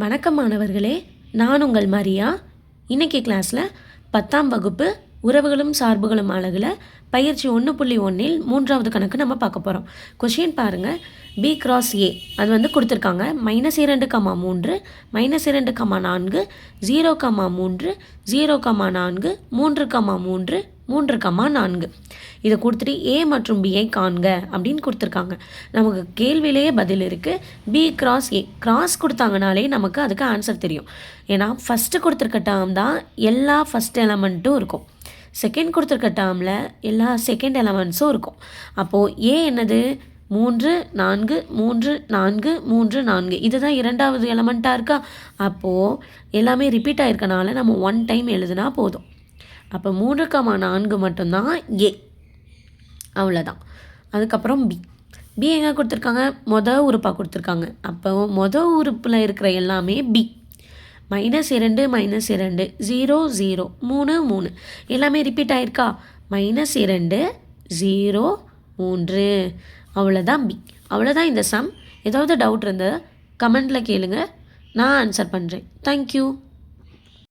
வணக்கம் மாணவர்களே, நான் உங்கள் மரியா. இன்றைக்கி கிளாஸில் 10ஆம் வகுப்பு உறவுகளும் சார்புகளும் அழகில் பயிற்சி 1.1 மூன்றாவது கணக்கு நம்ம பார்க்க போகிறோம். கொஷின் பாருங்கள், B cross A அது வந்து கொடுத்துருக்காங்க. -2, -3, -2, -4, 0, 3, 0, 4, 3, 3, 4 இதை கொடுத்துட்டு A மற்றும் Bஐ காண்க அப்படின்னு கொடுத்துருக்காங்க. நமக்கு கேள்வியிலேயே பதில் இருக்குது. B cross A கிராஸ் கொடுத்தாங்கனாலே நமக்கு அதுக்கு ஆன்சர் தெரியும். ஏன்னா ஃபஸ்ட்டு கொடுத்துருக்க டேர்ம் தான் எல்லா ஃபஸ்ட் எலமெண்ட்டும் இருக்கும். செகண்ட் கொடுத்துருக்க டேர்மில் எல்லா செகண்ட் எலமெண்ட்ஸும் இருக்கும். அப்போது A என்னது 3, 4, 3, 4, 3, 4 இதுதான் இரண்டாவது எலமெண்ட்டாக இருக்கா. அப்போது எல்லாமே ரிப்பீட் ஆகிருக்கனால நம்ம 1 டைம் எழுதுனா போதும். அப்போ 3, 4 மட்டும்தான் A, அவ்வளோதான். அதுக்கப்புறம் B எங்கே கொடுத்துருக்காங்க? மொதல் உறுப்பாக கொடுத்துருக்காங்க. அப்போ மொதல் உறுப்பில் இருக்கிற எல்லாமே B. -2, -2, 0, 0, 3, 3 எல்லாமே ரிப்பீட் ஆகிருக்கா. -2, 0, 3 அவ்வளோதான் B. அவ்வளோதான் இந்த சம். ஏதாவது டவுட் இருந்தால் கமெண்டில் கேளுங்க, நான் ஆன்சர் பண்ணுறேன். தேங்க்யூ.